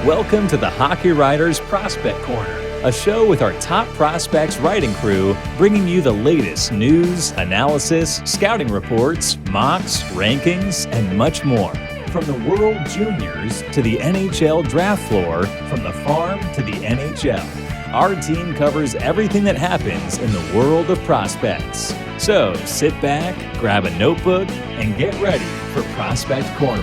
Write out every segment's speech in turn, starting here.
Welcome to the Hockey Writers Prospect Corner, a show with our top prospects writing crew, bringing you the latest news, analysis, scouting reports, mocks, rankings, and much more. From the World Juniors to the NHL draft floor, from the farm to the NHL, our team covers everything that happens in the world of prospects. So sit back, grab a notebook, and get ready for Prospect Corner.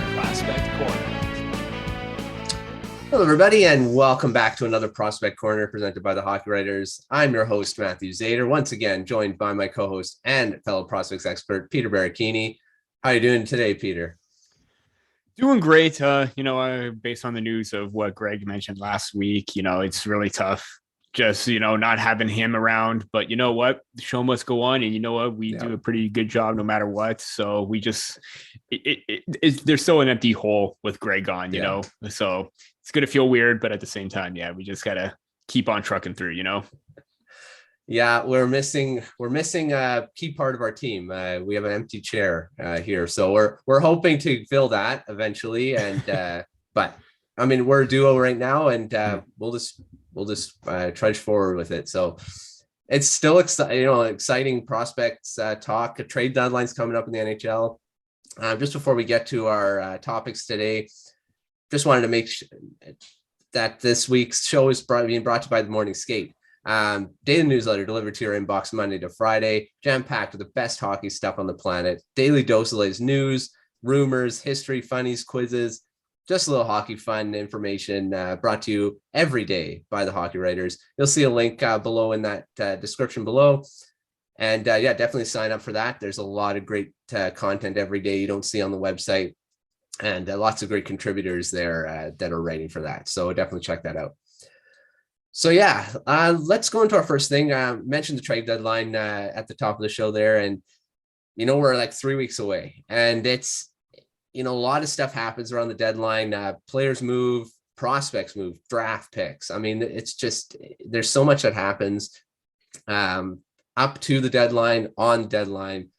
Hello, everybody, and welcome back to another Prospect Corner presented by the Hockey Writers. I'm your host, Matvei, Zator, once again joined by my co-host and fellow prospects expert, Peter Baracchini. How are you doing today, Peter? Doing great. Based on the news of what Greg mentioned last week, it's really tough just, not having him around. But you know what? The show must go on. And you know what? We do a pretty good job no matter what. So we just, there's still an empty hole with Greg on, you know? So it's going to feel weird, but at the same time, we just got to keep on trucking through, Yeah, we're missing a key part of our team. We have an empty chair here, so we're hoping to fill that eventually. And but I mean, we're a duo right now, and we'll just trudge forward with it. So it's still exciting prospects talk. A trade deadline's coming up in the NHL. Just before we get to our topics today, just wanted to make sure that this week's show is being brought to you by the Morning Skate. Daily newsletter delivered to your inbox Monday to Friday, jam-packed with the best hockey stuff on the planet. Daily dose of the latest news, rumors, history, funnies, quizzes, just a little hockey fun information brought to you every day by the Hockey Writers. You'll see a link below in that description below. And definitely sign up for that. There's a lot of great content every day you don't see on the website, and lots of great contributors there that are writing for that. So definitely check that out. So let's go into our first thing. Mentioned the trade deadline at the top of the show there, and we're like 3 weeks away, and it's a lot of stuff happens around the deadline. Players move, prospects move, draft picks. I mean, it's just there's so much that happens up to the deadline, on the deadline.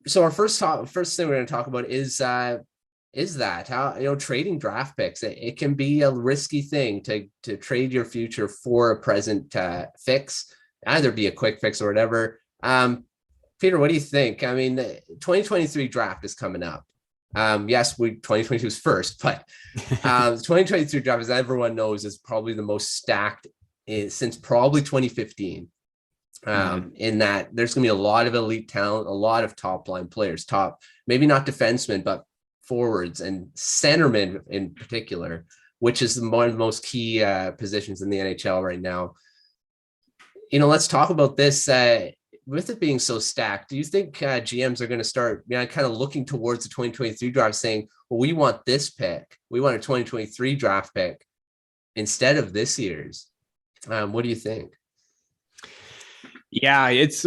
So our first thing we're going to talk about is that how trading draft picks. It can be a risky thing to trade your future for a present fix, either be a quick fix or whatever. Peter, what do you think? I mean, the 2023 draft is coming up. Yes, 2022 is first, but the 2023 draft, as everyone knows, is probably the most stacked since probably 2015. In that there's going to be a lot of elite talent, a lot of top line players, maybe not defensemen, but forwards and centermen in particular, which is one of the most key positions in the NHL right now. Let's talk about this. With it being so stacked, do you think GMs are going to start kind of looking towards the 2023 draft saying, well, we want this pick. We want a 2023 draft pick instead of this year's. What do you think? Yeah, it's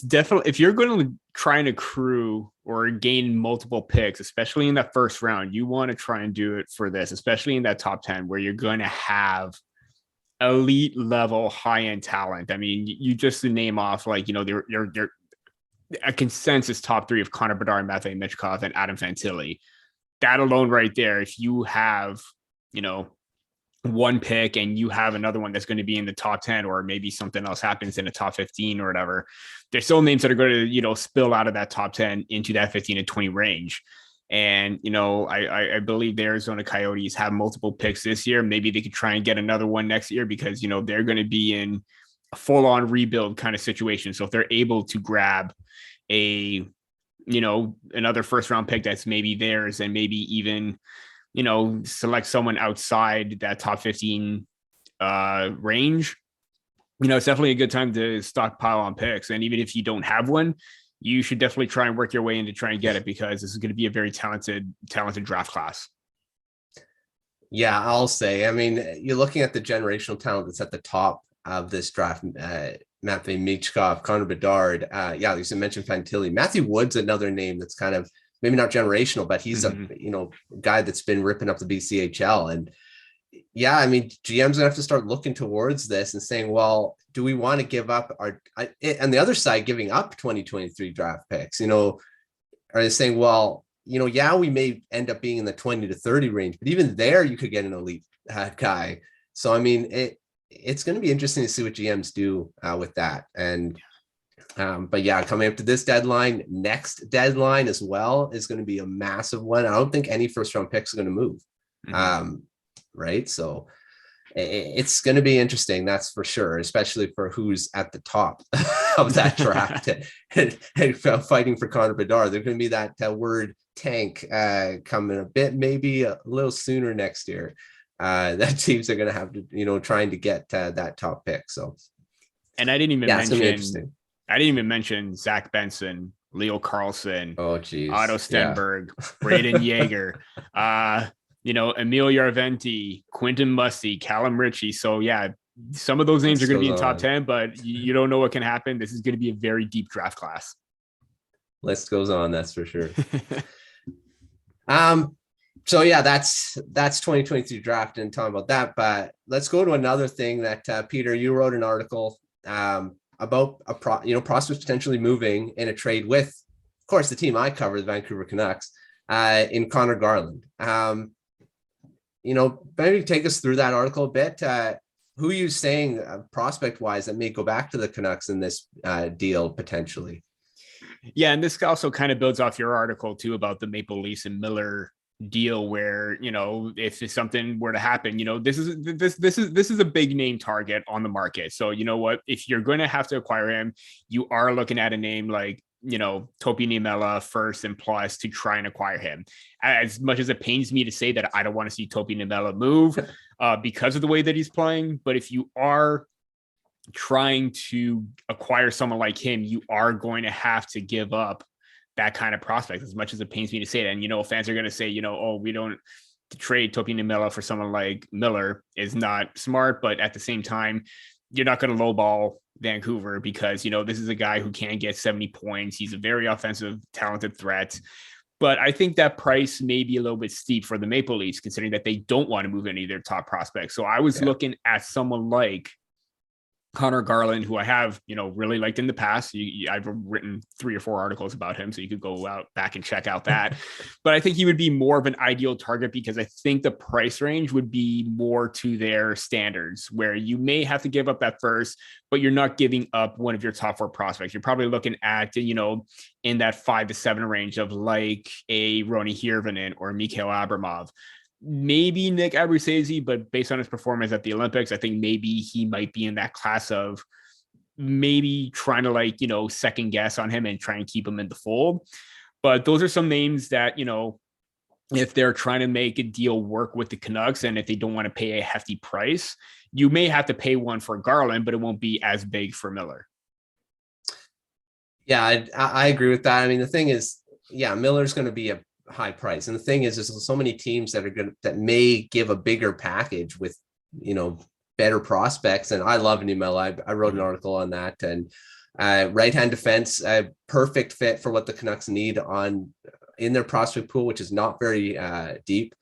definitely, if you're going to try and accrue or gain multiple picks, especially in that first round, you want to try and do it for this, especially in that top 10 where you're going to have elite level high end talent. I mean, you just name off they're a consensus top three of Connor Bedard, Matvei, Michkov, and Adam Fantilli. That alone right there, if you have one pick and you have another one that's going to be in the top 10, or maybe something else happens in the top 15 or whatever, there's still names that are going to, spill out of that top 10 into that 15 to 20 range. And, I believe the Arizona Coyotes have multiple picks this year. Maybe they could try and get another one next year because, they're going to be in a full on rebuild kind of situation. So if they're able to grab another first round pick that's maybe theirs, and maybe even, select someone outside that top 15 range, it's definitely a good time to stockpile on picks. And even if you don't have one, you should definitely try and work your way in to try and get it, because this is going to be a very talented draft class. Yeah, I'll say, I mean, you're looking at the generational talent that's at the top of this draft. Matvei, Michkov, Connor Bedard. You mentioned Fantilli. Matthew Wood's another name that's kind of maybe not generational, but he's a guy that's been ripping up the BCHL. And I mean, GM's gonna have to start looking towards this and saying, well, do we want to give up and the other side giving up 2023 draft picks? Are they saying, well, yeah, we may end up being in the 20 to 30 range, but even there you could get an elite guy. So, I mean, it's going to be interesting to see what GMs do with that. And, but yeah, coming up to this deadline, next deadline as well is going to be a massive one. I don't think any first round picks are going to move. Right. So it's going to be interesting. That's for sure, especially for who's at the top of that draft and fighting for Connor Bedard. There's going to be that word tank coming a bit, maybe a little sooner next year. That teams are going to have to, trying to get that top pick. So, and I didn't even mention Zach Benson, Leo Carlson, Otto Stenberg, Braden Yeager, Emil Yarventi, Quentin Musty, Callum Ritchie. So yeah, some of those names are going to be in top 10, but you don't know what can happen. This is going to be a very deep draft class. List goes on, that's for sure. So yeah, that's 2023 draft and talking about that. But let's go to another thing that Peter, you wrote an article about prospects potentially moving in a trade with, of course, the team I cover, the Vancouver Canucks, in Connor Garland. Maybe take us through that article a bit. Who are you saying prospect wise that may go back to the Canucks in this deal potentially? Yeah, and this also kind of builds off your article too about the Maple Leafs and Miller deal, where if something were to happen, this is a big name target on the market. So you know what, if you're going to have to acquire him, you are looking at a name like Topi Niemela first and plus to try and acquire him. As much as it pains me to say that I don't want to see Topi Niemela move because of the way that he's playing, but if you are trying to acquire someone like him, you are going to have to give up that kind of prospect, as much as it pains me to say that. And, fans are going to say, we don't trade Topi Niemela for someone like Miller is not smart, but at the same time, you're not going to lowball Vancouver because, this is a guy who can get 70 points. He's a very offensive, talented threat. But I think that price may be a little bit steep for the Maple Leafs, considering that they don't want to move any of their top prospects. So I was looking at someone like Connor Garland, who I have, really liked in the past. I've written 3 or 4 articles about him, so you could go back and check out that. But I think he would be more of an ideal target because I think the price range would be more to their standards, where you may have to give up that first, but you're not giving up one of your top 4 prospects. You're probably looking at, in that 5 to 7 range of like a Roni Hirvonen or Mikhail Abramov. Maybe Nick Abruzzese, but based on his performance at the Olympics, I think maybe he might be in that class of maybe trying to second guess on him and try and keep him in the fold. But those are some names that, if they're trying to make a deal work with the Canucks and if they don't want to pay a hefty price, you may have to pay one for Garland, but it won't be as big for Miller. Yeah, I agree with that. I mean, the thing is, Miller's going to be a high price, and the thing is, there's so many teams that may give a bigger package with better prospects. And I love Niemela. I wrote an article on that, and right-hand defense, a perfect fit for what the Canucks need in their prospect pool, which is not very deep.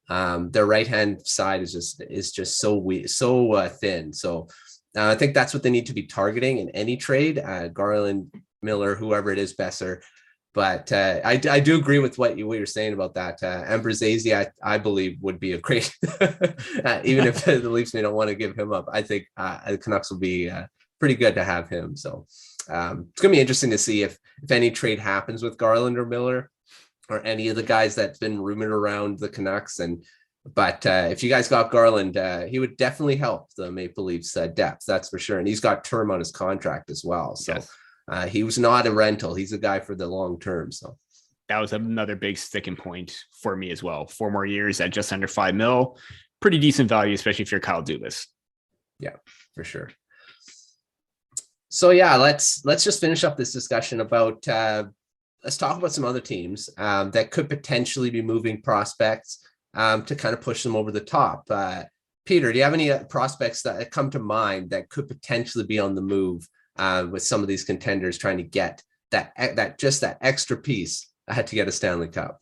Their right-hand side is just so thin. So I think that's what they need to be targeting in any trade. Garland, Miller, whoever it is, Besser. But I do agree with what you're saying about that. Abruzzese, I believe, would be a great, even if the Leafs may not want to give him up. I think the Canucks will be pretty good to have him. So it's going to be interesting to see if any trade happens with Garland or Miller or any of the guys that's been rumored around the Canucks. But if you guys got Garland, he would definitely help the Maple Leafs depth, that's for sure. And he's got term on his contract as well. So. Yes. He was not a rental. He's a guy for the long term. So that was another big sticking point for me as well. 4 more years at just under $5 million, pretty decent value, especially if you're Kyle Dubas. Yeah, for sure. So yeah, let's just finish up this discussion about. Let's talk about some other teams that could potentially be moving prospects to kind of push them over the top. Peter, do you have any prospects that come to mind that could potentially be on the move? With some of these contenders trying to get that extra piece to get a Stanley Cup?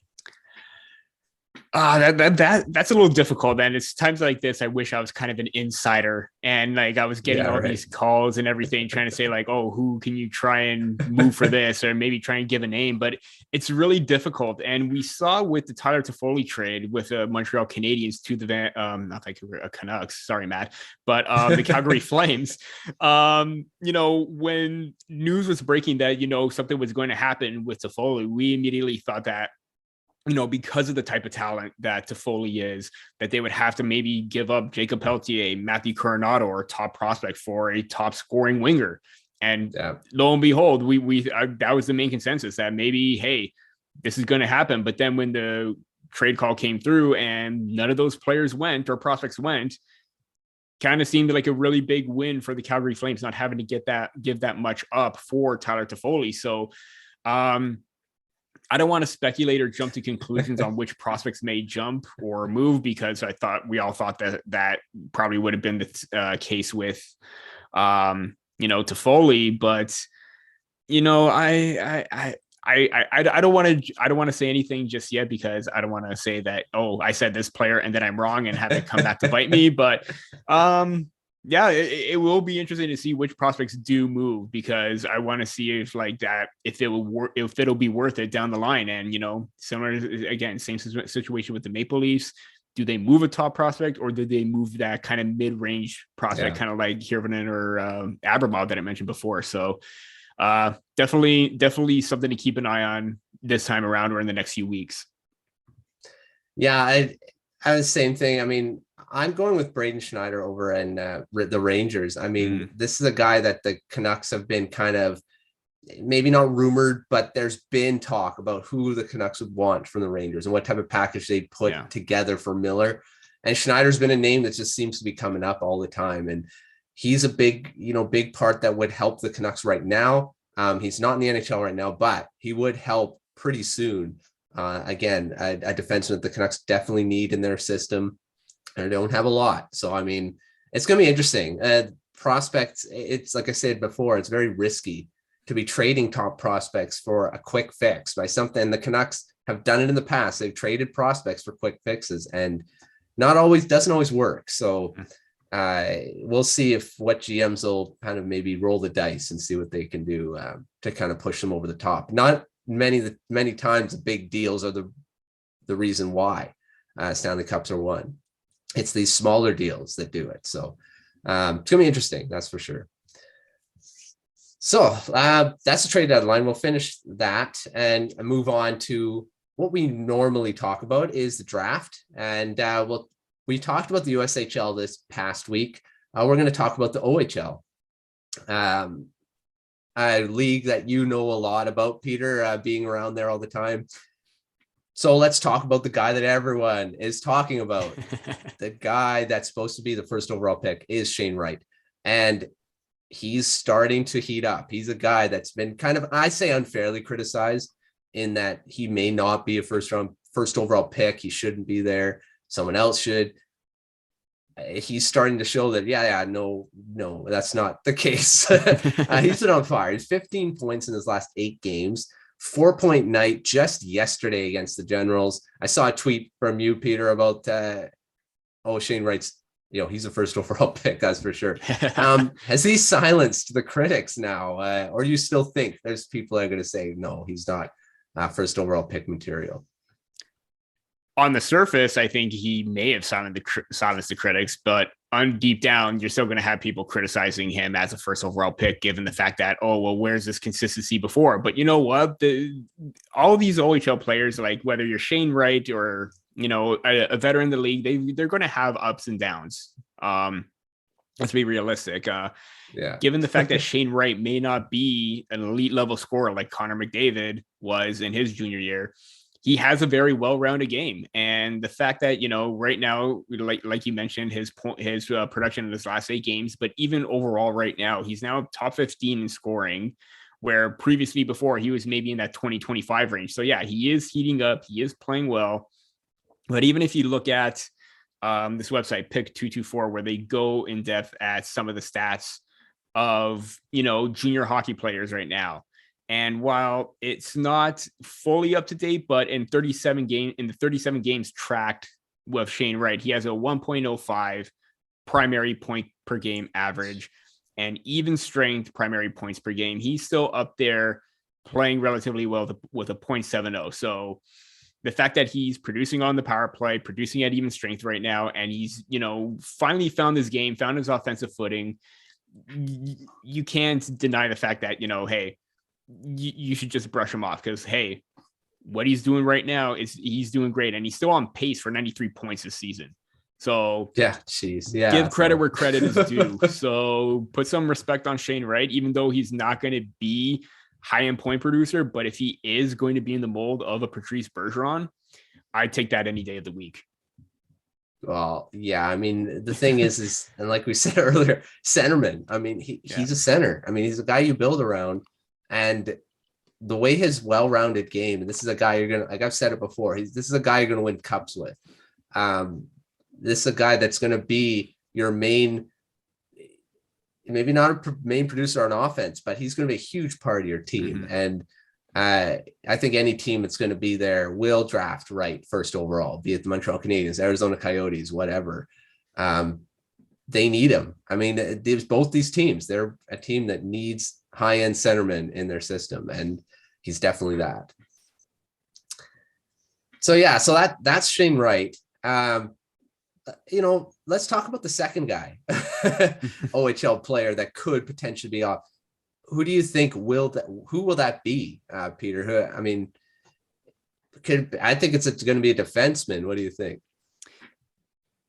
That's a little difficult, man. It's times like this I wish I was kind of an insider and like I was getting all these calls and everything trying to say like, oh, who can you try and move for this, or maybe try and give a name, but it's really difficult. And we saw with the Tyler Toffoli trade with the Montreal Canadiens to the not Vancouver Canucks, sorry Matt, but the Calgary Flames, when news was breaking that something was going to happen with Toffoli, we immediately thought that because of the type of talent that Toffoli is, that they would have to maybe give up Jacob Pelletier, Matthew Coronado, or top prospect for a top scoring winger. And lo and behold, we that was the main consensus, that maybe, hey, this is going to happen. But then when the trade call came through and none of those players went, or prospects went, kind of seemed like a really big win for the Calgary Flames, not having to give that much up for Tyler Toffoli. So, I don't want to speculate or jump to conclusions on which prospects may jump or move, because we all thought that probably would have been the case with, Toffoli. But, I don't want to say anything just yet, because I don't want to say that, oh, I said this player and then I'm wrong and have it come back to bite me. But, it will be interesting to see which prospects do move, because I want to see if it'll be worth it down the line. And, similar again, same situation with the Maple Leafs. Do they move a top prospect, or do they move that kind of mid-range prospect, kind of like Hirvonen or Abramov that I mentioned before? So definitely something to keep an eye on this time around, or in the next few weeks. Yeah, I the same thing. I mean, I'm going with Braden Schneider over in the Rangers. I mean, this is a guy that the Canucks have been kind of, maybe not rumored, but there's been talk about who the Canucks would want from the Rangers and what type of package they put together for Miller. And Schneider's been a name that just seems to be coming up all the time. And he's a big part that would help the Canucks right now. He's not in the NHL right now, but he would help pretty soon. Again, a defenseman that the Canucks definitely need in their system, and they don't have a lot. So, I mean, it's going to be interesting. Prospects, it's like I said before, it's very risky to be trading top prospects for a quick fix by something. The Canucks have done it in the past. They've traded prospects for quick fixes, and doesn't always work. So we'll see if what GMs will kind of maybe roll the dice and see what they can do to kind of push them over the top. Not many times the big deals are the reason why Stanley Cups are won. It's these smaller deals that do it. So it's going to be interesting. That's for sure. So that's the trade deadline. We'll finish that and move on to what we normally talk about, is the draft. And we talked about the USHL this past week. We're going to talk about the OHL, a league that you know a lot about, Peter, being around there all the time. So let's talk about the guy that everyone is talking about. The guy that's supposed to be the first overall pick is Shane Wright. And he's starting to heat up. He's a guy that's been kind of, I say, unfairly criticized in that he may not be a first overall pick. He shouldn't be there. Someone else should. He's starting to show that, no, that's not the case. He's been on fire. He's 15 points in his last 8 games. 4-point night just yesterday against the Generals. I saw a tweet from you, Peter, about Shane Wright's, he's a first overall pick, that's for sure. Has he silenced the critics now, or do you still think there's people that are going to say no, he's not first overall pick material? On the surface, I think he may have silenced the critics, but on deep down, you're still going to have people criticizing him as a first overall pick, given the fact that, where's this consistency before? But you know what? All of these OHL players, like whether you're Shane Wright or, a veteran in the league, they're going to have ups and downs. Let's be realistic. Given the fact that Shane Wright may not be an elite level scorer like Connor McDavid was in his junior year, he has a very well-rounded game. And the fact that, right now, like you mentioned, his production in his last 8 games, but even overall right now, he's now top 15 in scoring, where previously before he was maybe in that 20-25 range. So yeah, he is heating up. He is playing well. But even if you look at this website, Pick 224, where they go in depth at some of the stats of, junior hockey players right now, And while it's not fully up to date, but in the 37 games tracked with Shane Wright, he has a 1.05 primary point per game average and even strength primary points per game. He's still up there playing relatively well with a 0.70. So the fact that he's producing on the power play, producing at even strength right now, and he's, finally found his game, found his offensive footing, you can't deny the fact that, hey, you should just brush him off because, hey, what he's doing right now is he's doing great, and he's still on pace for 93 points this season. So give credit where credit is due. So put some respect on Shane Wright, even though he's not going to be high-end point producer, but if he is going to be in the mold of a Patrice Bergeron, I'd take that any day of the week. Well, yeah, I mean, the thing is, and like we said earlier, centerman. I mean, he's a center. I mean, he's a guy you build around, and the way his well-rounded game, and this is a guy you're going to, like I've said it before, this is a guy you're going to win cups with. This is a guy that's going to be your main, maybe not a main producer on offense, but he's going to be a huge part of your team. Mm-hmm. And I think any team that's going to be there will draft Wright first overall, be it the Montreal Canadiens, Arizona Coyotes, whatever. They need him. I mean, both these teams, they're a team that needs high-end centermen in their system, and he's definitely that. So that's Shane Wright. Let's talk about the second guy, OHL player that could potentially be off. Who do you think who will that be, Peter? I think it's going to be a defenseman. What do you think?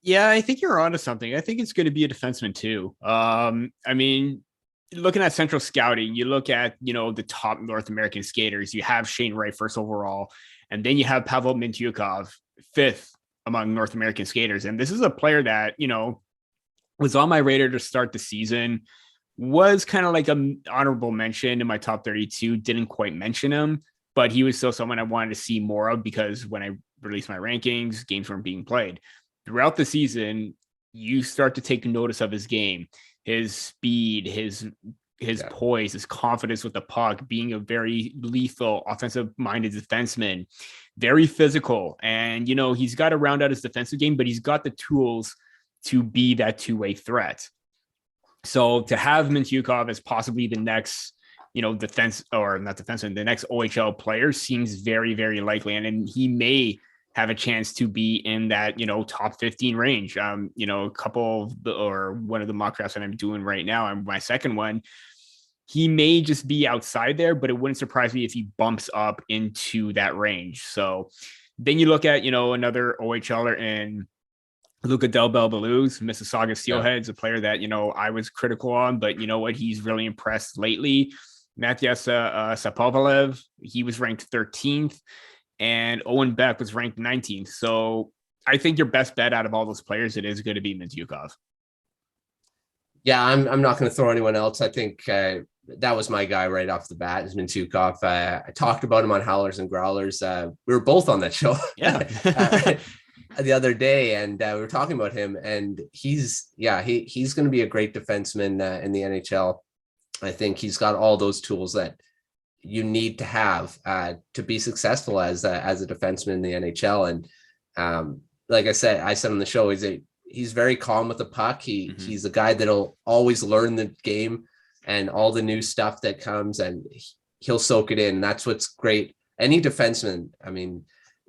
Yeah, I think you're onto something. I think it's going to be a defenseman too. Looking at Central Scouting, you look at, the top North American skaters, you have Shane Wright first overall, and then you have Pavel Mintyukov fifth among North American skaters. And this is a player that, was on my radar to start the season, was kind of like an honorable mention in my top 32, didn't quite mention him, but he was still someone I wanted to see more of because when I released my rankings, games weren't being played. Throughout the season, you start to take notice of his game, his speed, his poise, his confidence with the puck, being a very lethal, offensive-minded defenseman, very physical. And, he's got to round out his defensive game, but he's got the tools to be that two-way threat. So to have Mintyukov as possibly the next, the next OHL player seems very, very likely. And he may have a chance to be in that, top 15 range. One of the mock drafts that I'm doing right now, and my second one, he may just be outside there, but it wouldn't surprise me if he bumps up into that range. So then you look at, another OHLer in Luca Del Belbaluz, Mississauga Steelheads, a player that, I was critical on, but you know what? He's really impressed lately. Matthias Sapovalev, he was ranked 13th, and Owen Beck was ranked 19th. So I think your best bet out of all those players, it is going to be Mintyukov. Yeah, I'm not going to throw anyone else. I think that was my guy right off the bat, is Mintyukov. I talked about him on Howlers and Growlers. We were both on that show. Yeah. The other day, and we were talking about him, and he's going to be a great defenseman in the NHL. I think he's got all those tools that you need to have to be successful as a defenseman in the NHL. And like I said on the show, he's very calm with the puck. He's a guy that'll always learn the game and all the new stuff that comes, and he'll soak it in. And that's what's great. Any defenseman,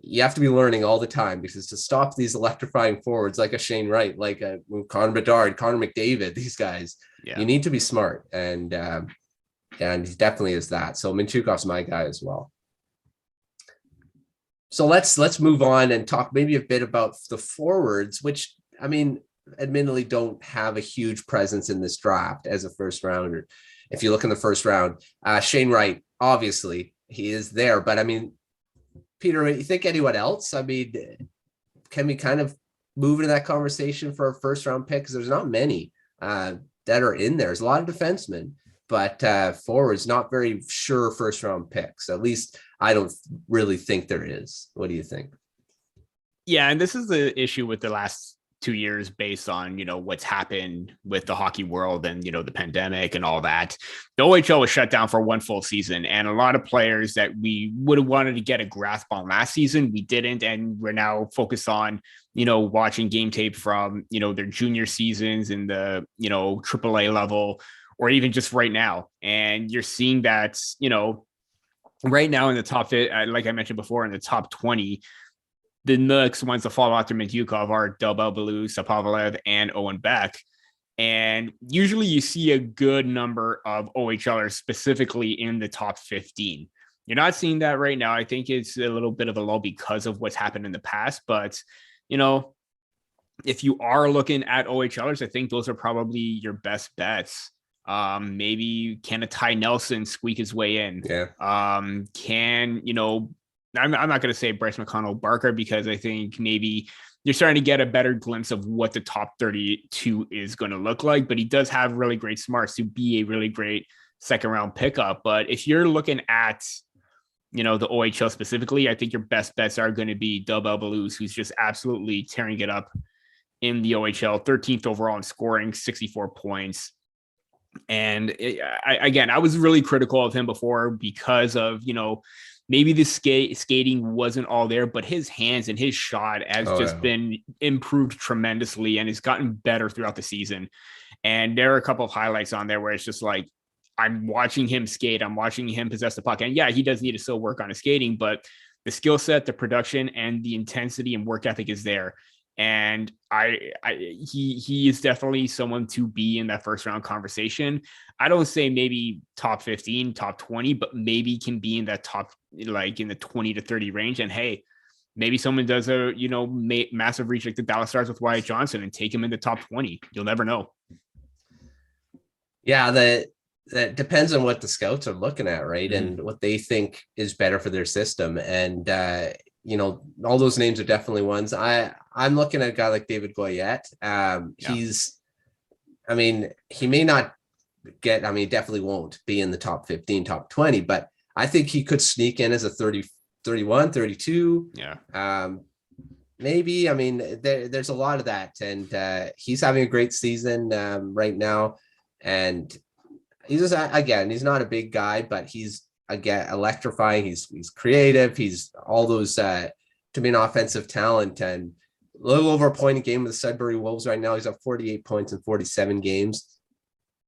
you have to be learning all the time, because to stop these electrifying forwards like a Shane Wright, like a Connor Bedard, Connor McDavid, these guys, you need to be smart. And he definitely is that. So Mintyukov's my guy as well. So let's move on and talk maybe a bit about the forwards, which, admittedly don't have a huge presence in this draft as a first rounder. If you look in the first round, Shane Wright, obviously he is there, but Peter, you think anyone else? Can we kind of move into that conversation for a first round pick? Because there's not many that are in there. There's a lot of defensemen, but forwards, not very sure first round picks. At least I don't really think there is. What do you think? Yeah, and this is the issue with the last 2 years based on, what's happened with the hockey world and, the pandemic and all that. The OHL was shut down for one full season, and a lot of players that we would have wanted to get a grasp on last season, we didn't. And we're now focused on, watching game tape from, their junior seasons in the, AAA level, or even just right now. And you're seeing that, right now in the top, like I mentioned before, in the top 20, the Canucks, ones that fall after Michkov, are Double Belou, Sapovalev, and Owen Beck. And usually you see a good number of OHLers specifically in the top 15. You're not seeing that right now. I think it's a little bit of a lull because of what's happened in the past. But, if you are looking at OHLers, I think those are probably your best bets. Maybe can a Ty Nelson squeak his way in? Yeah. I'm not going to say Bryce McConnell Barker, because I think maybe you're starting to get a better glimpse of what the top 32 is going to look like. But he does have really great smarts to be a really great second round pickup. But if you're looking at, the OHL specifically, I think your best bets are going to be Double Belou, who's just absolutely tearing it up in the OHL, 13th overall in scoring, 64 points. And I was really critical of him before because of, maybe the skating wasn't all there, but his hands and his shot has been improved tremendously and has gotten better throughout the season. And there are a couple of highlights on there where it's just like, I'm watching him skate, I'm watching him possess the puck. And yeah, he does need to still work on his skating, but the skill set, the production, and the intensity and work ethic is there. And he is definitely someone to be in that first round conversation. I don't say maybe top 15, top 20, but maybe can be in that top, like in the 20 to 30 range. And hey, maybe someone does a, massive reach like the Dallas Stars with Wyatt Johnson and take him in the top 20. You'll never know. Yeah. That depends on what the scouts are looking at, right? Mm-hmm. And what they think is better for their system. And, all those names are definitely ones. I'm looking at a guy like David Goyette. He may not definitely won't be in the top 15, top 20, but I think he could sneak in as a 30, 31, 32. Yeah. Maybe, there's a lot of that. And he's having a great season right now. And he's just, again, he's not a big guy, but he's, again, electrifying. He's creative. He's all those to be an offensive talent, and a little over a point a game with the Sudbury Wolves right now. He's at 48 points in 47 games,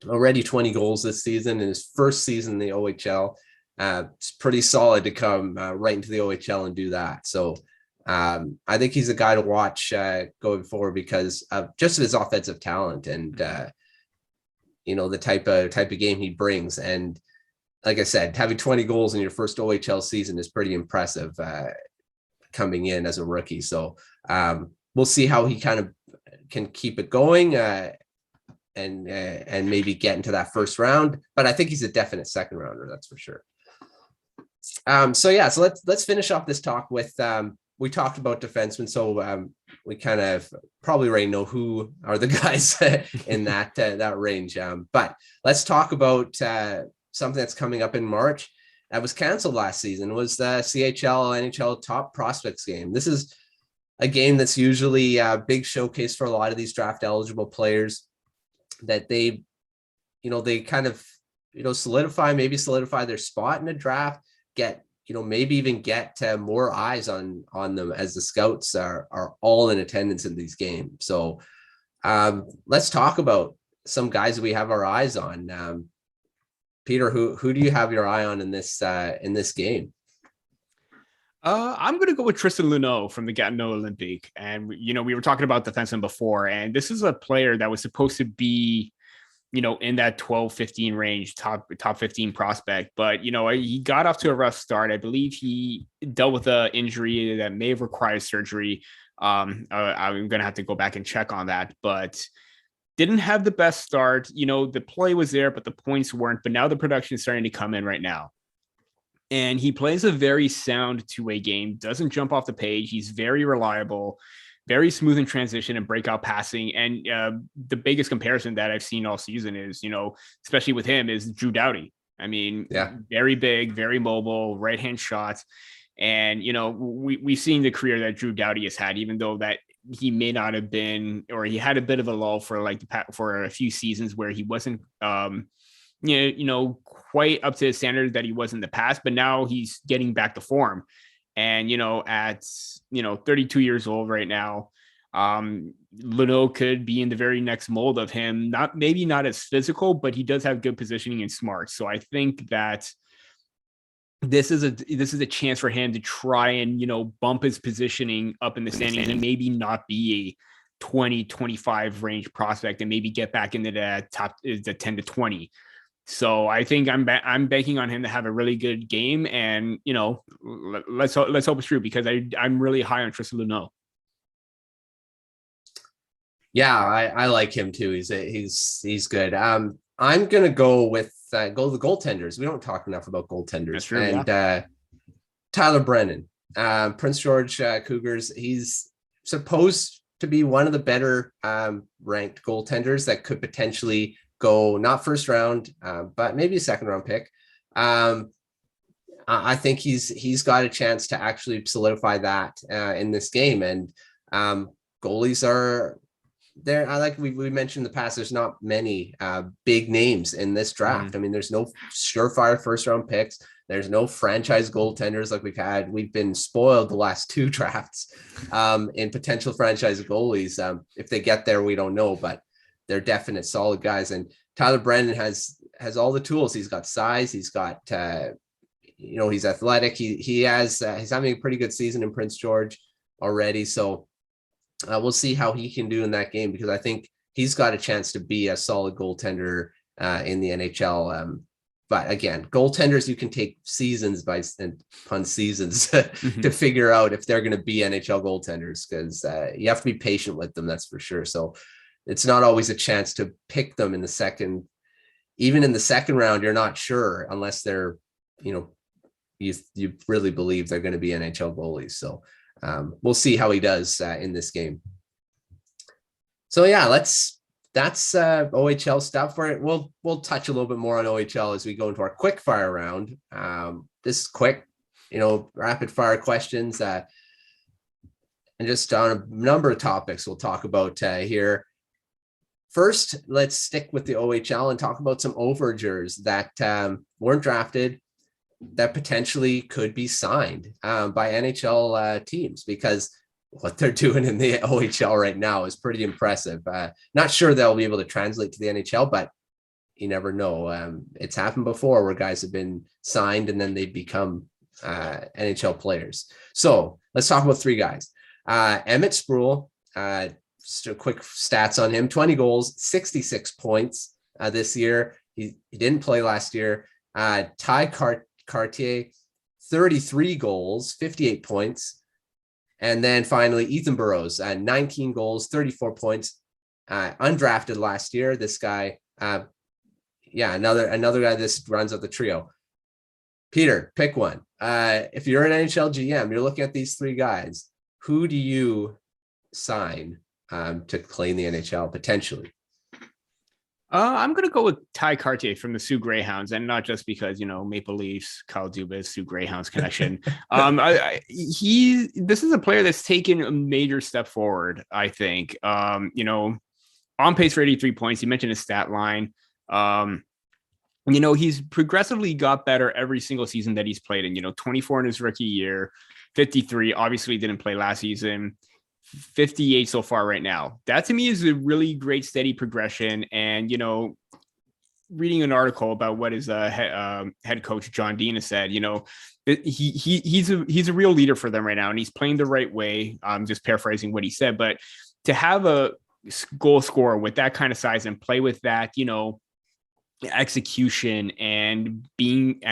already 20 goals this season in his first season in the OHL. It's pretty solid to come right into the OHL and do that. So I think he's a guy to watch going forward because of just his offensive talent and the type of game he brings. And like I said, having 20 goals in your first OHL season is pretty impressive coming in as a rookie. So we'll see how he kind of can keep it going and maybe get into that first round. But I think he's a definite second rounder, that's for sure. So let's finish off this talk with we talked about defensemen, so we kind of probably already know who are the guys in that range. But let's talk about something that's coming up in March that was canceled last season. Was the CHL NHL Top Prospects game. This is a game that's usually a big showcase for a lot of these draft eligible players that they kind of solidify their spot in the draft, get maybe even get more eyes on them as the scouts are all in attendance in these games. So let's talk about some guys that we have our eyes on. Peter, who do you have your eye on in this game? I'm going to go with Tristan Luneau from the Gatineau Olympique. And, we were talking about defenseman before, and this is a player that was supposed to be, in that 12-15 range, top 15 prospect. But, he got off to a rough start. I believe he dealt with an injury that may have required surgery. I'm going to have to go back and check on that, but didn't have the best start. The play was there, but the points weren't. But now the production is starting to come in right now. And he plays a very sound two-way game, doesn't jump off the page. He's very reliable, very smooth in transition and breakout passing. And the biggest comparison that I've seen all season is, especially with him, is Drew Doughty. Very big, very mobile, right-hand shots. And, we've seen the career that Drew Doughty has had, even though that he may not have been, or he had a bit of a lull for for a few seasons where he wasn't, quite up to the standard that he was in the past, but now he's getting back to form. And, at, 32 years old right now, Luneau could be in the very next mold of him. Maybe not as physical, but he does have good positioning and smart. So I think that this is a chance for him to try and, bump his positioning up in the standings and maybe not be a 20-25 range prospect and maybe get back into the top, the 10 to 20. So I think I'm banking on him to have a really good game, and let's hope it's true, because I'm really high on Tristan Luneau. Yeah, I like him too. He's good. I'm gonna go with the goaltenders. We don't talk enough about goaltenders. That's true, and Tyler Brennan, Prince George Cougars. He's supposed to be one of the better ranked goaltenders that could potentially go not first round, but maybe a second round pick. I think he's got a chance to actually solidify that in this game. And goalies are there. I like we mentioned in the past, there's not many big names in this draft. I mean, there's no surefire first round picks. There's no franchise goaltenders like we've had. We've been spoiled the last two drafts in potential franchise goalies. If they get there, we don't know, but they're definite solid guys. And Tyler Brennan has all the tools. He's got size. He's got, he's athletic. He's having a pretty good season in Prince George already. So we'll see how he can do in that game, because I think he's got a chance to be a solid goaltender in the NHL. But again, goaltenders, you can take seasons upon seasons to figure out if they're going to be NHL goaltenders, because you have to be patient with them. That's for sure. So it's not always a chance to pick them in the second. Even in the second round, you're not sure unless they're, you really believe they're going to be NHL goalies. So we'll see how he does in this game. So yeah, that's OHL stuff. We'll touch a little bit more on OHL as we go into our quick fire round. This is quick, rapid fire questions, and just on a number of topics we'll talk about here. First, let's stick with the OHL and talk about some overagers that weren't drafted that potentially could be signed by NHL teams, because what they're doing in the OHL right now is pretty impressive. Not sure they'll be able to translate to the NHL, but you never know. It's happened before where guys have been signed and then they become NHL players. So let's talk about three guys. Emmett Sproule, just a quick stats on him: 20 goals, 66 points this year. He didn't play last year. Tye Kartye, 33 goals, 58 points. And then finally, Ethan Burroughs, 19 goals, 34 points, undrafted last year. This guy, another guy. This runs up the trio. Peter, pick one. If you're an NHL GM, you're looking at these three guys. Who do you sign to play in the NHL potentially? I'm going to go with Tye Kartye from the Sioux Greyhounds, and not just because, Maple Leafs, Kyle Dubas, Sioux Greyhounds connection. This is a player that's taken a major step forward, I think. On pace for 83 points. You mentioned his stat line. He's progressively got better every single season that he's played in. 24 in his rookie year, 53, obviously didn't play last season. 58 so far right now. That to me is a really great steady progression. And reading an article about what his head coach John Dean has said, he's a real leader for them right now, and he's playing the right way. I'm just paraphrasing what he said, but to have a goal scorer with that kind of size and play with that execution and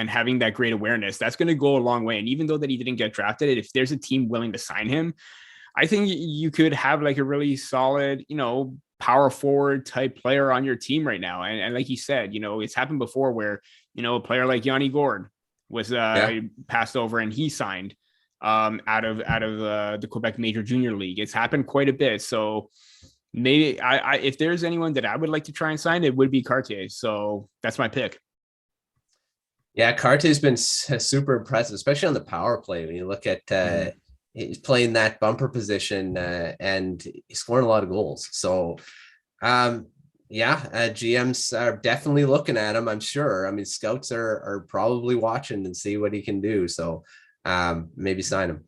having that great awareness, that's going to go a long way. And even though that he didn't get drafted, if there's a team willing to sign him, I think you could have like a really solid, power forward type player on your team right now. And like you said, it's happened before where, a player like Yanni Gourde was passed over and he signed out of the Quebec Major Junior League. It's happened quite a bit. So maybe if there's anyone that I would like to try and sign, it would be Kartye. So that's my pick. Yeah, Kartye's been super impressive, especially on the power play. When you look at he's playing that bumper position and he's scoring a lot of goals. So GMs are definitely looking at him, I'm sure. I mean, scouts are probably watching and see what he can do. So maybe sign him.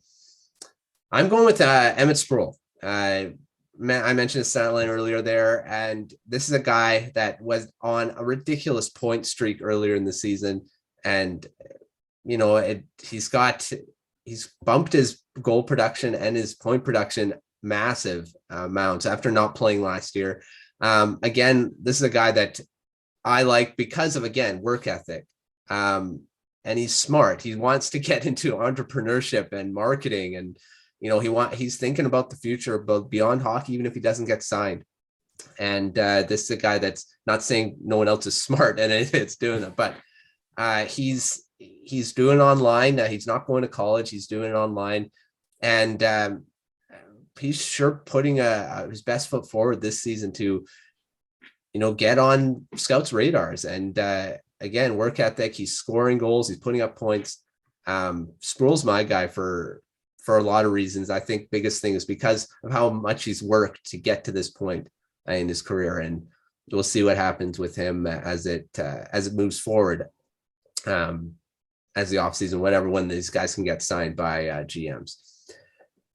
I'm going with Emmett Sproule. I mentioned his stat line earlier there, and this is a guy that was on a ridiculous point streak earlier in the season. And, you know, he's bumped his goal production and his point production massive amounts after not playing last year. Again, this is a guy that I like because of, again, work ethic. And he's smart. He wants to get into entrepreneurship and marketing, and, you know, he's thinking about the future, but beyond hockey, even if he doesn't get signed. And this is a guy that's not saying no one else is smart and it's doing it, but he's doing online. He's not going to college. He's doing it online, and he's sure putting his best foot forward this season to, you know, get on scouts' radars. And again, work ethic. He's scoring goals. He's putting up points. Sproul's my guy for a lot of reasons. I think biggest thing is because of how much he's worked to get to this point in his career, and we'll see what happens with him as it moves forward. As the offseason, whatever, when these guys can get signed by GMs.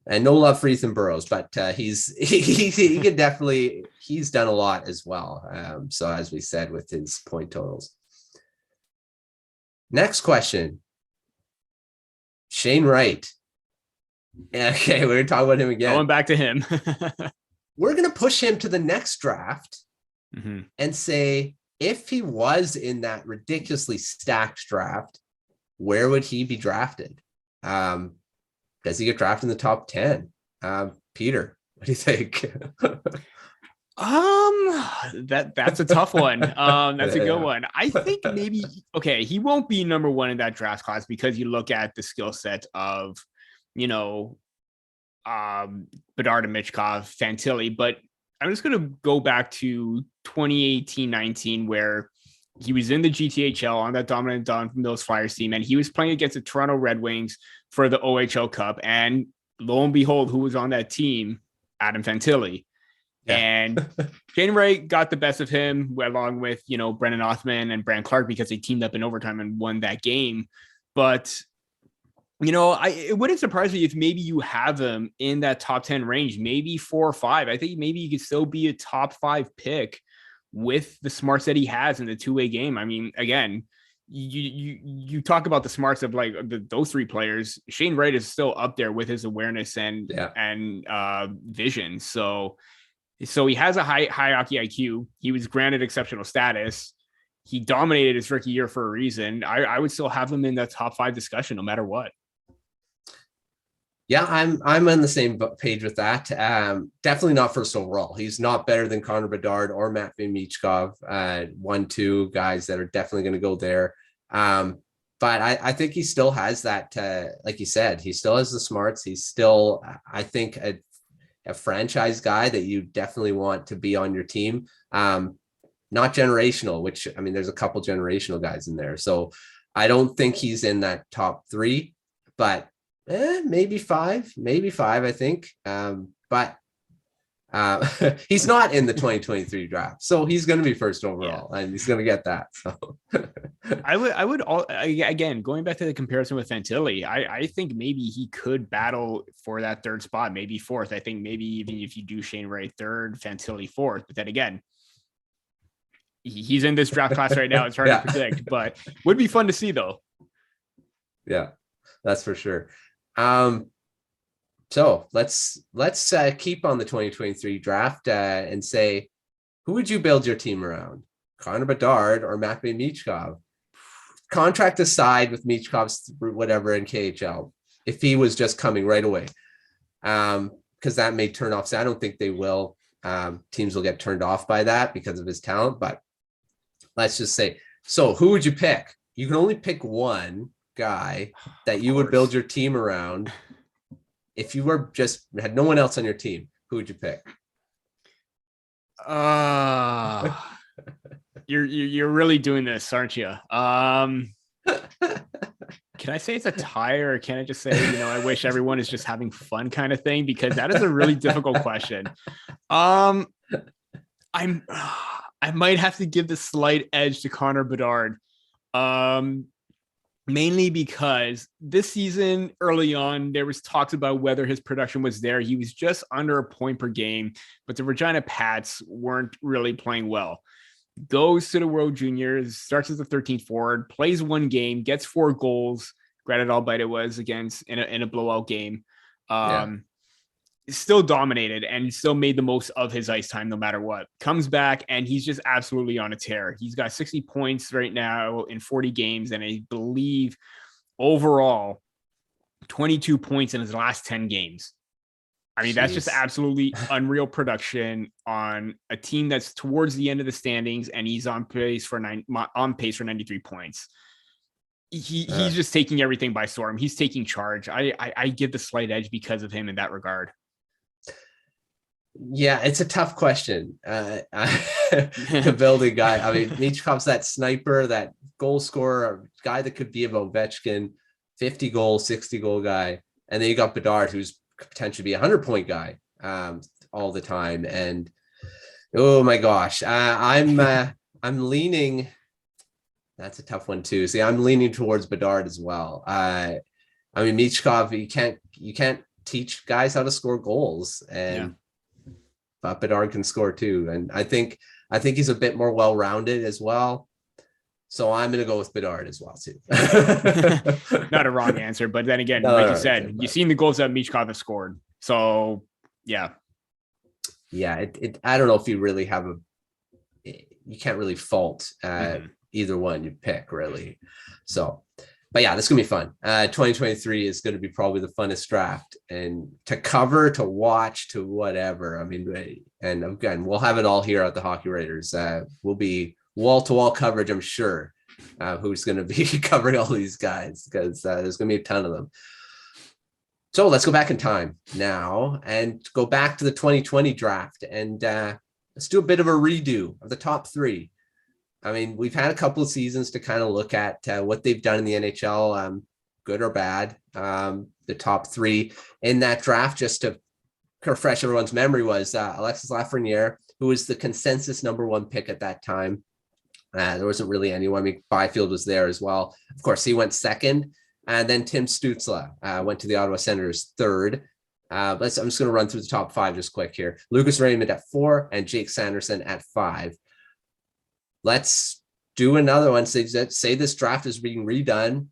And no love for Ethan Burroughs, but he can definitely, he's done a lot as well. So as we said, with his point totals. Next question. Shane Wright. Okay, we're going to talk about him again. Going back to him. We're going to push him to the next draft and say, if he was in that ridiculously stacked draft, where would he be drafted? Does he get drafted in the top 10? Peter, what do you think? That's a tough one. That's a good one. I think maybe, okay, he won't be number one in that draft class because you look at the skill set of, you know, Bedard and Michkov, Fantilli, but I'm just going to go back to 2018-19 where he was in the GTHL on that dominant Don Mills Flyers team, and he was playing against the Toronto Red Wings for the OHL Cup. And lo and behold, who was on that team? Adam Fantilli. Yeah. And Shane Wright got the best of him, along with, you know, Brendan Othman and Brand Clark, because they teamed up in overtime and won that game. But, you know, it wouldn't surprise me if maybe you have him in that top 10 range, maybe 4 or 5. I think maybe he could still be a top 5 pick with the smarts that he has in the two-way game. I mean, again, you talk about the smarts of like those 3 players. Shane Wright is still up there with his awareness and vision. So he has a high hockey IQ. He was granted exceptional status. He dominated his rookie year for a reason. I would still have him in that top 5 discussion no matter what. Yeah, I'm on the same page with that. Definitely not first overall. He's not better than Connor Bedard or Matvei Michkov, 1-2 guys that are definitely going to go there. But I think he still has that, like you said, he still has the smarts. He's still, I think, a franchise guy that you definitely want to be on your team. Not generational, which, I mean, there's a couple generational guys in there. So I don't think he's in that top 3, but maybe 5, I think. But he's not in the 2023 draft, so he's going to be first overall, and he's going to get that. So I would again, going back to the comparison with Fantilli, I think maybe he could battle for that 3rd spot, maybe 4th. I think maybe even if you do Shane Wright 3rd, Fantilli 4th, but then again, he's in this draft class right now. It's hard to predict, but would be fun to see though. Yeah, that's for sure. So let's keep on the 2023 draft and say, who would you build your team around? Connor Bedard or Matvei Michkov? Contract aside with Michkov's whatever in KHL, if he was just coming right away, because that may turn off. So I don't think they will. Teams will get turned off by that because of his talent. But let's just say, so who would you pick? You can only pick one guy that you would build your team around. If you were just had no one else on your team, who would you pick? You're really doing this, aren't you? Can I say it's a tie, or can I just say, I wish everyone is just having fun kind of thing? Because that is a really difficult question. I might have to give the slight edge to Connor Bedard. Mainly because this season early on, there was talks about whether his production was there. He was just under a point per game, but the Regina Pats weren't really playing well. Goes to the World Juniors, starts as the 13th forward, plays one game, gets 4 goals. Granted, albeit it was against in a blowout game. Still dominated and still made the most of his ice time no matter what. Comes back and he's just absolutely on a tear. He's got 60 points right now in 40 games, and I believe overall 22 points in his last 10 games. I mean, that's just absolutely unreal production on a team that's towards the end of the standings, and he's on pace for 93 points. He's just taking everything by storm. He's taking charge. I give the slight edge because of him in that regard. Yeah, it's a tough question. The building guy. I mean, Michkov's that sniper, that goal scorer, guy that could be a Ovechkin, 50 goal, 60 goal guy. And then you got Bedard, who's could potentially be a 100-point guy all the time. And oh my gosh, I'm leaning. That's a tough one too. See, I'm leaning towards Bedard as well. I mean, Michkov, you can't teach guys how to score goals, and but Bedard can score too. And I think he's a bit more well-rounded as well. So I'm going to go with Bedard as well too. Not a wrong answer, but then again, like you said, you've seen the goals that Michkov has scored. So yeah. I don't know if you really have you can't really fault either one you pick really. So, but yeah, this is gonna be fun. 2023 is going to be probably the funnest draft, and to cover, to watch, to whatever. I mean, and again, we'll have it all here at the Hockey Writers. We'll be wall-to-wall coverage, I'm sure, who's going to be covering all these guys, because there's going to be a ton of them. So let's go back in time now and go back to the 2020 draft, and let's do a bit of a redo of the top 3. I mean, we've had a couple of seasons to kind of look at what they've done in the NHL, good or bad. The top 3 in that draft, just to refresh everyone's memory, was Alexis Lafreniere, who was the consensus number 1 pick at that time. There wasn't really anyone. I mean, Byfield was there as well. Of course, he went 2nd. And then Tim Stützle went to the Ottawa Senators 3rd. I'm just going to run through the top 5 just quick here. Lucas Raymond at 4 and Jake Sanderson at 5. Let's do another one. Say this draft is being redone,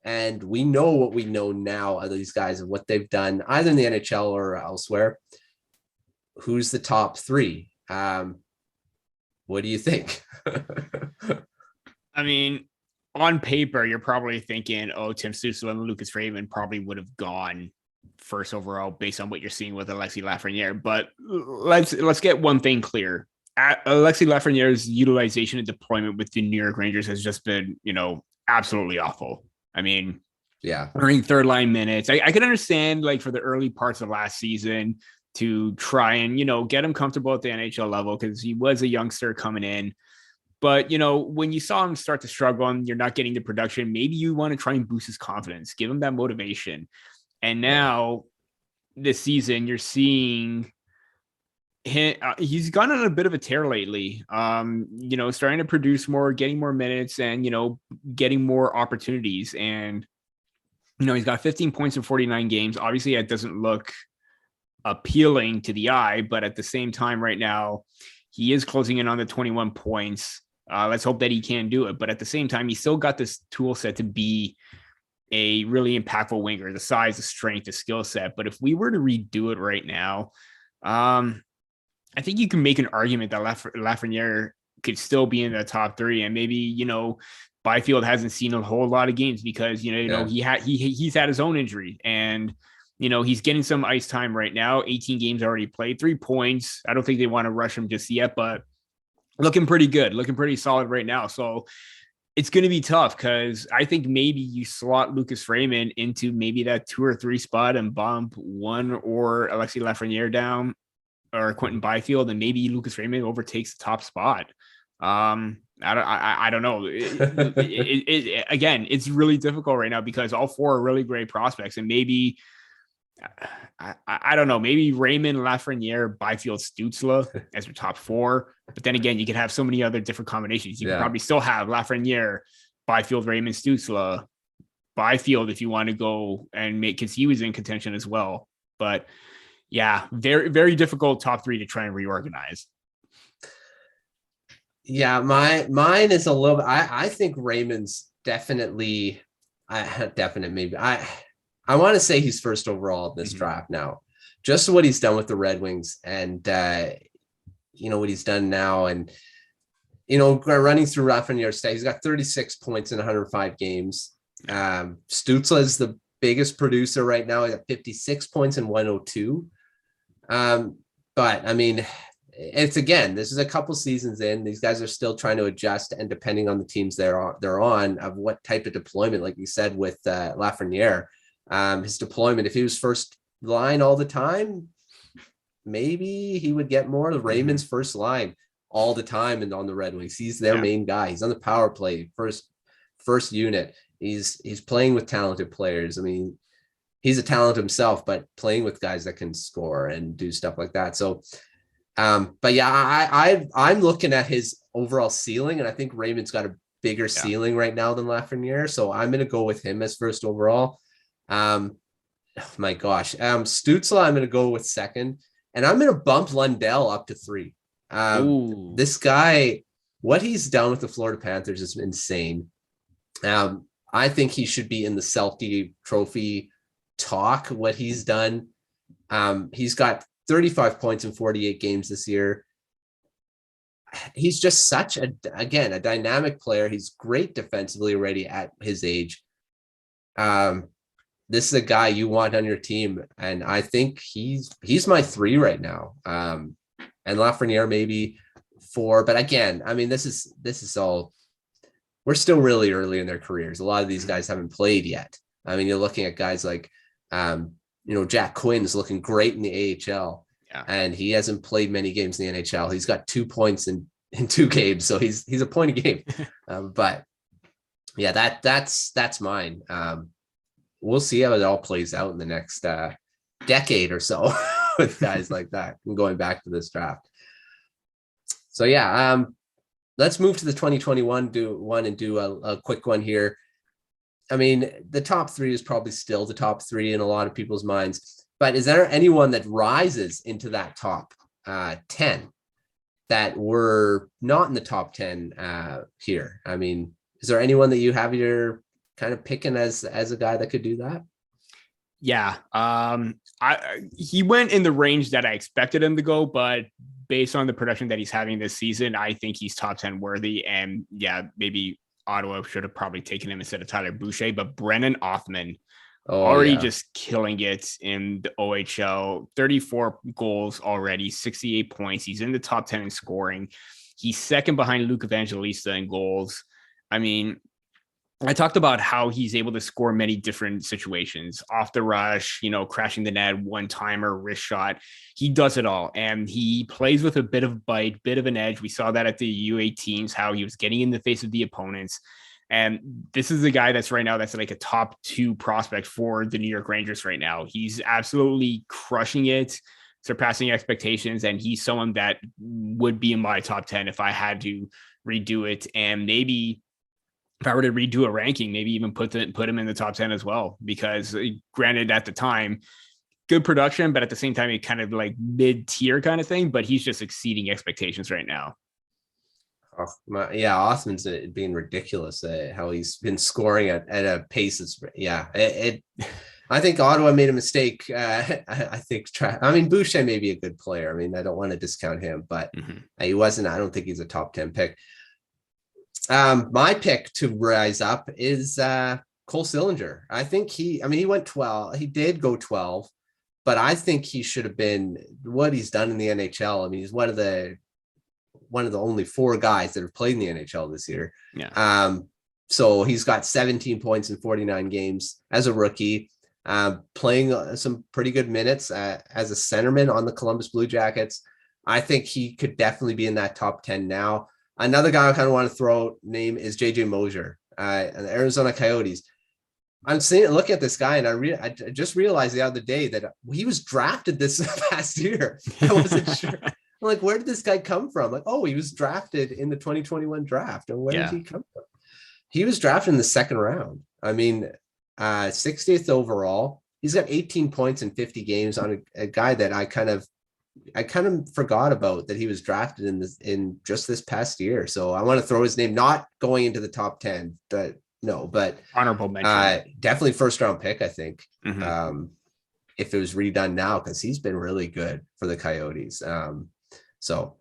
and we know what we know now of these guys and what they've done either in the NHL or elsewhere. Who's the top 3? What do you think? I mean, on paper, you're probably thinking, Tim Stützle and Lucas Raymond probably would have gone first overall based on what you're seeing with Alexis Lafreniere. But let's get one thing clear. Alexis Lafreniere's utilization and deployment with the New York Rangers has just been, absolutely awful. I mean, earning 3rd line minutes. I can understand, like, for the early parts of last season to try and, get him comfortable at the NHL level, because he was a youngster coming in. But, when you saw him start to struggle and you're not getting the production, maybe you want to try and boost his confidence, give him that motivation. And now this season, you're seeing he's gone on a bit of a tear lately, starting to produce more, getting more minutes, and, getting more opportunities. And, he's got 15 points in 49 games. Obviously, it doesn't look appealing to the eye, but at the same time right now, he is closing in on the 21 points. Let's hope that he can do it. But at the same time, he's still got this tool set to be a really impactful winger, the size, the strength, the skill set. But if we were to redo it right now, I think you can make an argument that Lafreniere could still be in the top 3, and maybe, Byfield hasn't seen a whole lot of games because, he's had his own injury, and, he's getting some ice time right now. 18 games already played, 3 points. I don't think they want to rush him just yet, but looking pretty good, looking pretty solid right now. So it's going to be tough, because I think maybe you slot Lucas Raymond into maybe that 2 or 3 spot and bump 1 or Alexis Lafreniere down, or Quentin Byfield, and maybe Lucas Raymond overtakes the top spot. I don't know. Again, it's really difficult right now because all four are really great prospects, and maybe I don't know, maybe Raymond, Lafreniere, Byfield, Stützle as your top four. But then again, you could have so many other different combinations. You could probably still have Lafreniere, Byfield, Raymond, Stützle, Byfield if you want to go and make, because he was in contention as well. But yeah, very, very difficult top three to try and reorganize. Yeah, mine is a little bit, I think Raymond's definitely, maybe. I want to say he's first overall in this draft now. Just what he's done with the Red Wings and, what he's done now. And, running through Lafreniere's stat, he's got 36 points in 105 games. Stützle is the biggest producer right now. He's got 56 points in 102. But, I mean, it's again, this is a couple seasons in. These guys are still trying to adjust, and depending on the teams they're on, of what type of deployment, like you said with Lafreniere, his deployment, if he was first line all the time, maybe he would get more. Raymond's first line all the time, and on the Red Wings, he's their main guy. He's on the power play, first unit. He's playing with talented players. I mean, he's a talent himself, but playing with guys that can score and do stuff like that. So. But yeah, I'm looking at his overall ceiling, and I think Raymond's got a bigger ceiling right now than Lafreniere. So I'm going to go with him as first overall. Oh my gosh. Stützle, I'm going to go with second, and I'm going to bump Lundell up to 3. This guy, what he's done with the Florida Panthers is insane. I think he should be in the Selke Trophy talk, what he's done. He's got 35 points in 48 games this year. He's just such a dynamic player. He's great defensively already at his age. This is a guy you want on your team, and I think he's my 3 right now. And Lafreniere maybe 4, but again, I mean, this is all, we're still really early in their careers. A lot of these guys haven't played yet. I mean, you're looking at guys like Jack Quinn's looking great in the AHL, and he hasn't played many games in the NHL. He's got 2 points in 2 games, so he's a point a game. But yeah, that's mine. We'll see how it all plays out in the next decade or so with guys like that, and going back to this draft. So yeah, let's move to the 2021 and do a quick one here. I mean, the top 3 is probably still the top 3 in a lot of people's minds, but is there anyone that rises into that top 10 that were not in the top 10 here? I mean, is there anyone that you have your kind of picking as a guy that could do that? Yeah. He went in the range that I expected him to go, but based on the production that he's having this season, I think he's top 10 worthy. And yeah, maybe Ottawa should have probably taken him instead of Tyler Boucher, but Brennan Othmann just killing it in the OHL. 34 goals already, 68 points. He's in the top 10 in scoring. He's second behind Luke Evangelista in goals. I mean, I talked about how he's able to score many different situations, off the rush, crashing the net, one-timer, wrist shot. He does it all, and he plays with a bit of bite, bit of an edge. We saw that at the U18s, how he was getting in the face of the opponents. And this is the guy that's right now, that's like a top 2 prospect for the New York Rangers right now. He's absolutely crushing it, surpassing expectations, and he's someone that would be in my top 10 if I had to redo it. And maybe if I were to redo a ranking, maybe even put him in the top 10 as well, because granted at the time, good production, but at the same time, it kind of like mid-tier kind of thing, but he's just exceeding expectations right now. Othman's being ridiculous how he's been scoring at a pace that's, I think Ottawa made a mistake. I think Boucher may be a good player. I mean, I don't want to discount him, but he wasn't. I don't think he's a top 10 pick. My pick to rise up is Cole Sillinger. I think he went 12. He did go 12, but I think he should have been what he's done in the NHL. I mean, he's one of the only 4 guys that have played in the NHL this year. Yeah. So he's got 17 points in 49 games as a rookie, playing some pretty good minutes as a centerman on the Columbus Blue Jackets. I think he could definitely be in that top 10 now. Another guy I kind of want to throw out name is JJ Mosier, and the Arizona Coyotes. I'm looking at this guy, and I just realized the other day that he was drafted this past year. I wasn't sure. I'm like, where did this guy come from? Like, oh, he was drafted in the 2021 draft. And where did he come from? He was drafted in the second round. I mean, 60th overall. He's got 18 points in 50 games on a guy that I kind of forgot about, that he was drafted in just this past year. So I want to throw his name, not going into the top 10, but honorable mention. Definitely first round pick, I think. Mm-hmm. If it was redone now, because he's been really good for the Coyotes. So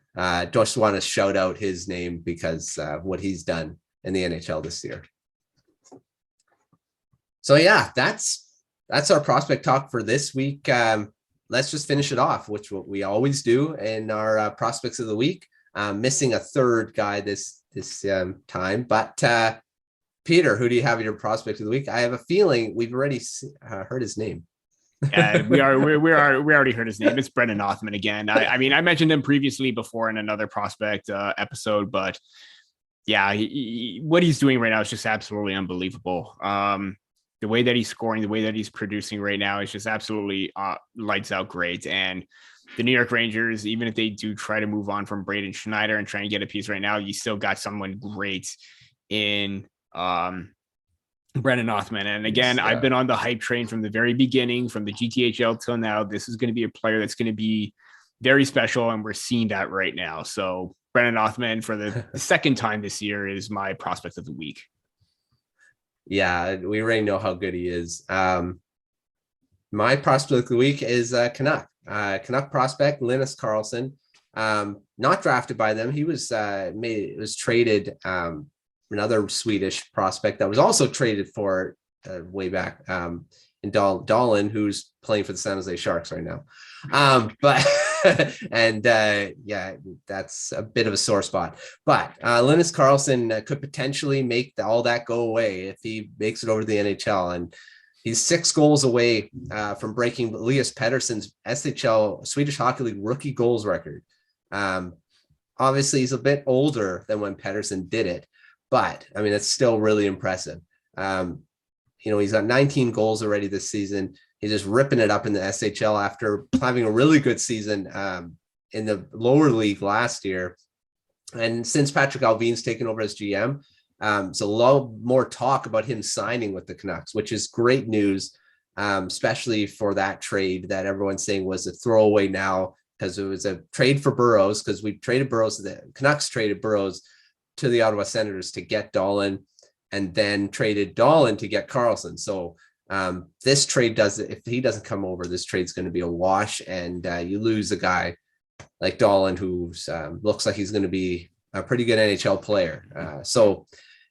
just want to shout out his name because what he's done in the NHL this year. So yeah, that's our prospect talk for this week. Let's just finish it off, which we always do in our prospects of the week. Missing a third guy this time, but Peter, who do you have in your prospect of the week? I have a feeling we've already heard his name. Yeah, we already heard his name. It's Brendan Othman again. I mean, I mentioned him previously before in another prospect episode, but yeah, what he's doing right now is just absolutely unbelievable. The way that he's scoring, the way that he's producing right now is just absolutely lights out great. And the New York Rangers, even if they do try to move on from Braden Schneider and try and get a piece right now, you still got someone great in Brendan Othman. And again, I've been on the hype train from the very beginning, from the GTHL till now. This is going to be a player that's going to be very special, and we're seeing that right now. So Brendan Othman, for the second time this year, is my prospect of the week. Yeah, we already know how good he is. My prospect of the week is Canuck prospect Linus Karlsson. Not drafted by them. He was traded. Another Swedish prospect that was also traded for way back in Dahlin, who's playing for the San Jose Sharks right now. But that's a bit of a sore spot. But Linus Karlsson could potentially make all that go away if he makes it over to the NHL. And he's 6 goals away from breaking Elias Pettersson's SHL Swedish Hockey League rookie goals record. Obviously, he's a bit older than when Pettersson did it. But I mean, it's still really impressive. He's got 19 goals already this season. He's just ripping it up in the SHL after having a really good season in the lower league last year. And since Patrick Alvin's taken over as GM, it's a lot more talk about him signing with the Canucks, which is great news, especially for that trade that everyone's saying was a throwaway now because it was a trade for Burroughs, because we traded Burroughs. The Canucks traded Burroughs to the Ottawa Senators to get Dahlin, and then traded Dahlin to get Karlsson. So this trade if he doesn't come over, this trade's going to be a wash, and you lose a guy like Dahlin, who looks like he's going to be a pretty good NHL player. So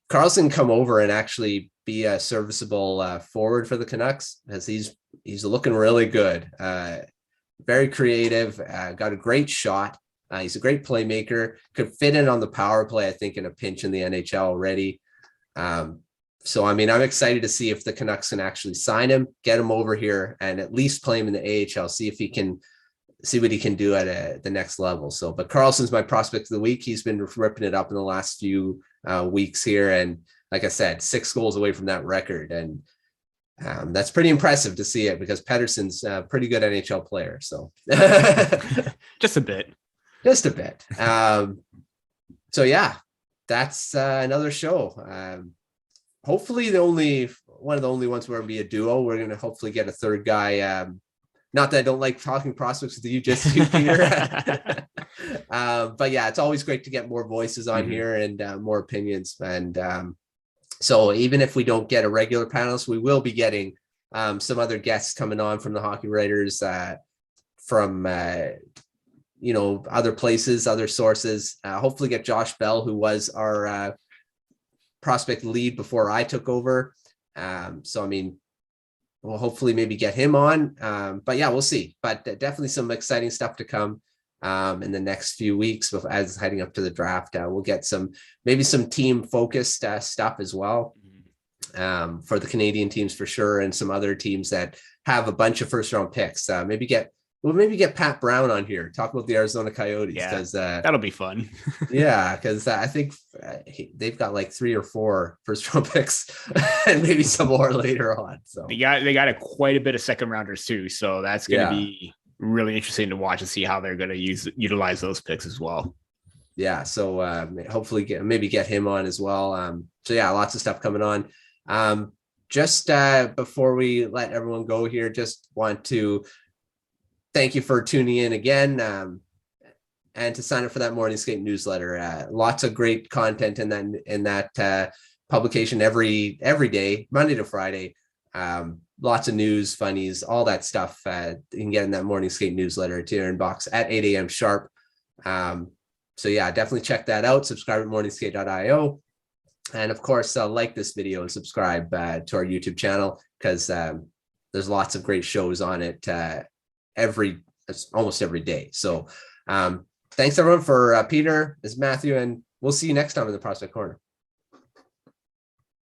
Karlsson come over and actually be a serviceable forward for the Canucks, as he's looking really good. Very creative, got a great shot. He's a great playmaker, could fit in on the power play, I think, in a pinch in the NHL already. So, I mean, I'm excited to see if the Canucks can actually sign him, get him over here, and at least play him in the AHL, see what he can do at the next level. So, but Karlsson's my prospect of the week. He's been ripping it up in the last few weeks here. And like I said, 6 goals away from that record. And that's pretty impressive to see it, because Pettersson's a pretty good NHL player. So Just a bit. So yeah, that's another show. Hopefully one of the only ones where it'll be a duo. We're going to hopefully get a third guy. Not that I don't like talking prospects with you, just Peter. But yeah, it's always great to get more voices on here and more opinions. And so even if we don't get a regular panelist, we will be getting some other guests coming on from the hockey writers, from other places, other sources. Hopefully get Josh Bell, who was our prospect lead before I took over. So, I mean, we'll hopefully maybe get him on. But yeah, we'll see. But definitely some exciting stuff to come in the next few weeks as heading up to the draft. We'll get maybe some team focused stuff as well for the Canadian teams for sure, and some other teams that have a bunch of first round picks. Maybe get we'll maybe get Pat Brown on here, talk about the Arizona Coyotes, because that'll be fun. Yeah, because I think they've got like 3 or 4 first round picks and maybe some more later on. So they got quite a bit of second rounders too. So that's going to be really interesting to watch and see how they're going to utilize those picks as well. Yeah, so hopefully get him on as well. So yeah, lots of stuff coming on. Just before we let everyone go here, just want to thank you for tuning in again, and to sign up for that Morning Skate newsletter. Lots of great content in that publication every day, Monday to Friday. Lots of news, funnies, all that stuff. You can get in that Morning Skate newsletter to your inbox at 8 a.m. sharp. So yeah, definitely check that out. Subscribe at morningskate.io. And of course, like this video and subscribe to our YouTube channel, because there's lots of great shows on it almost every day. So thanks everyone. For Peter, this is Matthew, and we'll see you next time in the Prospect Corner.